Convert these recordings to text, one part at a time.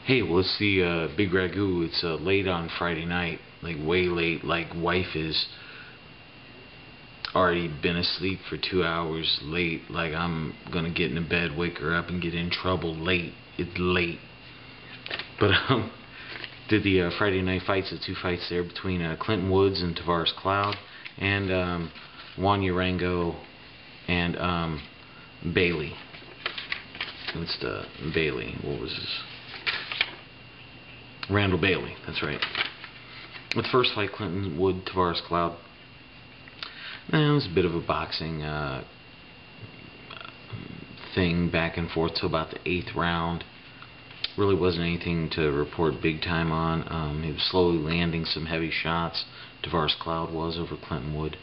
Hey, well, it's the Bigragu. It's late on Friday night, like way late. Like wife is already been asleep for 2 hours late. Like I'm gonna get into bed, wake her up, and get in trouble late. It's late. But did the Friday night fights, the two fights there between Clinton Woods and Tavares Cloud, and Juan Urango and Bailey. What's the Bailey? What was his? Randall Bailey. That's right. With the first fight, Clinton Wood, Tavares Cloud. It was a bit of a boxing thing back and forth till about the 8th round. Really wasn't anything to report big time on. He was slowly landing some heavy shots. Tavares Cloud was over Clinton Wood.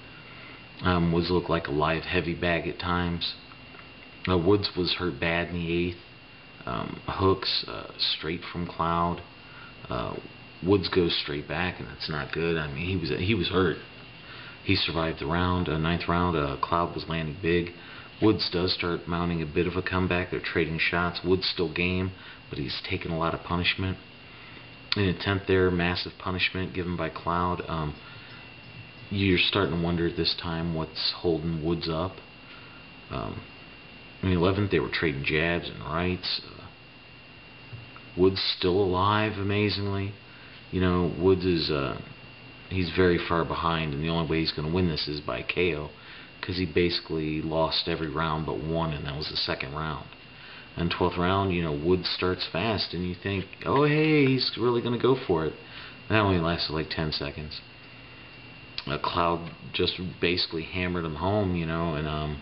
Woods looked like a live heavy bag at times. Woods was hurt bad in the 8th. Hooks straight from Cloud. Woods goes straight back, and that's not good. I mean, he was hurt. He survived the round. 9th round, Cloud was landing big. Woods does start mounting a bit of a comeback. They're trading shots. Woods still game, but he's taken a lot of punishment. In the 10th there, massive punishment given by Cloud. You're starting to wonder this time what's holding Woods up. In the 11th, they were trading jabs and rights. Woods still alive, amazingly. You know, Woods is he's very far behind, and the only way he's going to win this is by KO, because he basically lost every round but one, and that was the 2nd round. And 12th round, you know, Woods starts fast, and you think, oh hey, he's really going to go for it. That only lasted like 10 seconds. Cloud just basically hammered him home, you know, and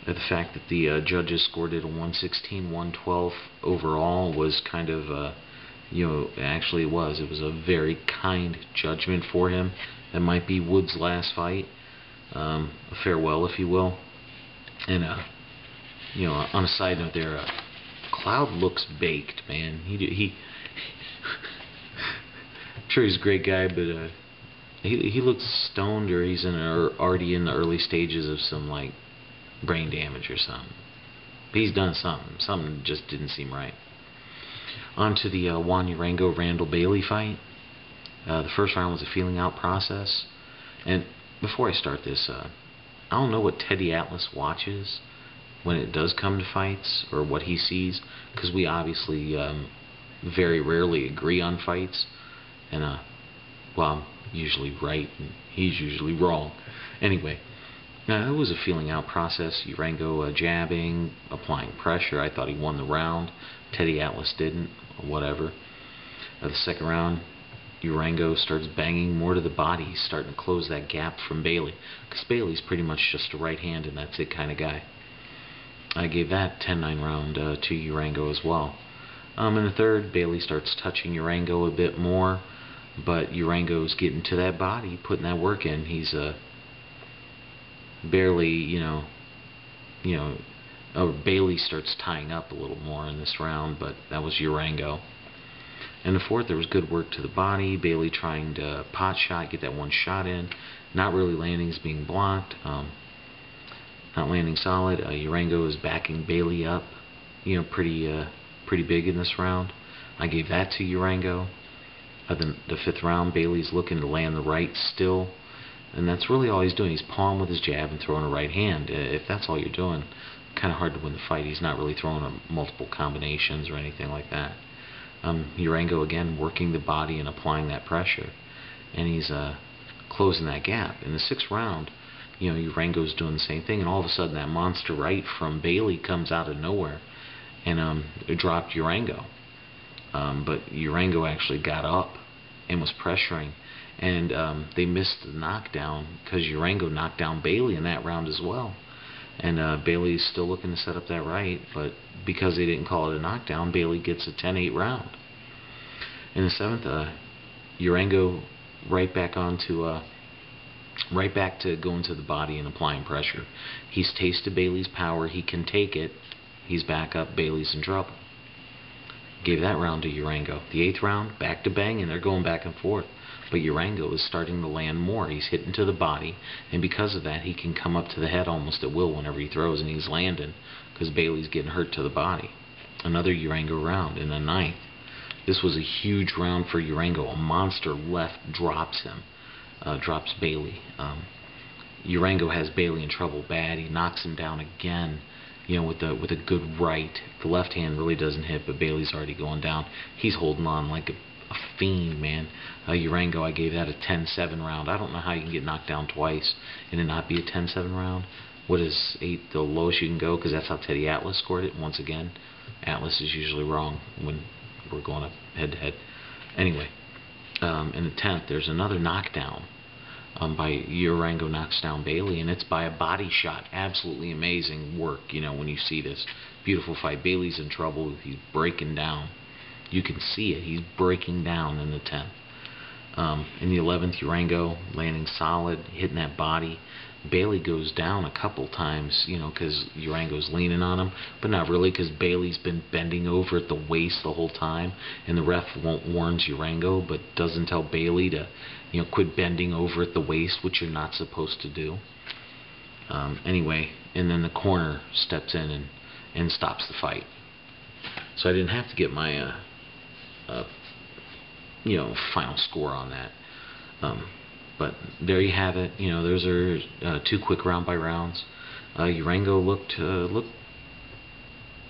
the fact that the judges scored it a 116-112 overall was kind of, you know, actually it was a very kind judgment for him. That might be Woods' last fight, a farewell, if you will. And you know, on a side note, there, Cloud looks baked, man. I'm sure he's a great guy, but he looks stoned, or he's already in the early stages of some like brain damage or something. But he's done something. Something just didn't seem right. On to the Juan Urango Randall Bailey fight. The first round was a feeling out process. And before I start this, I don't know what Teddy Atlas watches when it does come to fights, or what he sees, because we obviously very rarely agree on fights. And well, I'm usually right and he's usually wrong. Anyway, it was a feeling out process. Urango jabbing, applying pressure. I thought he won the round. Teddy Atlas didn't, or whatever. The 2nd round, Urango starts banging more to the body. He's starting to close that gap from Bailey, because Bailey's pretty much just a right hand and that's it kind of guy. I gave that 10-9 round to Urango as well. In the 3rd, Bailey starts touching Urango a bit more, but Urango's getting to that body, putting that work in. He's barely, Bailey starts tying up a little more in this round, but that was Urango. In the 4th, there was good work to the body. Bailey trying to pot shot, get that one shot in. Not really landing, is being blocked. Not landing solid. Urango is backing Bailey up, you know, pretty big in this round. I gave that to Urango. The 5th round, Bailey's looking to land the right still. And that's really all he's doing. He's pawing with his jab and throwing a right hand. If that's all you're doing, kind of hard to win the fight. He's not really throwing multiple combinations or anything like that. Urango, again, working the body and applying that pressure. And he's closing that gap. In the 6th round, you know, Urango's doing the same thing. And all of a sudden, that monster right from Bailey comes out of nowhere. And it dropped Urango. But Urango actually got up and was pressuring. And they missed the knockdown because Urango knocked down Bailey in that round as well. And Bailey's still looking to set up that right, but because they didn't call it a knockdown, Bailey gets a 10-8 round. In the 7th, Urango right back to going to the body and applying pressure. He's tasted Bailey's power. He can take it. He's back up. Bailey's in trouble. Gave that round to Urango. The 8th round, back to bang, and they're going back and forth. But Urango is starting to land more. He's hitting to the body, and because of that, he can come up to the head almost at will whenever he throws, and he's landing because Bailey's getting hurt to the body. Another Urango round in the 9th. This was a huge round for Urango. A monster left drops him, drops Bailey. Urango has Bailey in trouble bad. He knocks him down again, with a good right. The left hand really doesn't hit, but Bailey's already going down. He's holding on like a fiend, man. Urango, I gave that a 10-7 round. I don't know how you can get knocked down twice and it not be a 10-7 round. What is 8 the lowest you can go? Because that's how Teddy Atlas scored it. Once again, Atlas is usually wrong when we're going up head-to-head. Anyway, in the 10th, there's another knockdown. By Urango knocks down Bailey, and it's by a body shot. Absolutely amazing work, when you see this. Beautiful fight. Bailey's in trouble. He's breaking down. You can see it. He's breaking down in the 10th. In the 11th, Urango landing solid, hitting that body. Bailey goes down a couple times, because Urango's leaning on him, but not really, because Bailey's been bending over at the waist the whole time, and the ref warns Urango, but doesn't tell Bailey to, quit bending over at the waist, which you're not supposed to do. Anyway, and then the corner steps in and stops the fight. So I didn't have to get my, final score on that. But there you have it. Those are 2 quick round-by-rounds. Urango looked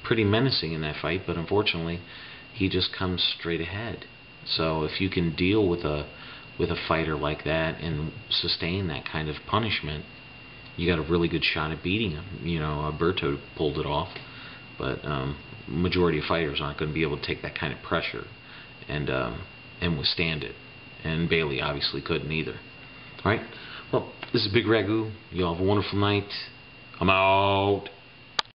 pretty menacing in that fight, but unfortunately, he just comes straight ahead. So if you can deal with a fighter like that and sustain that kind of punishment, you got a really good shot at beating him. Berto pulled it off, but majority of fighters aren't going to be able to take that kind of pressure and withstand it. And Bailey obviously couldn't either. Alright, well, this is Bigragu. Y'all have a wonderful night. I'm out.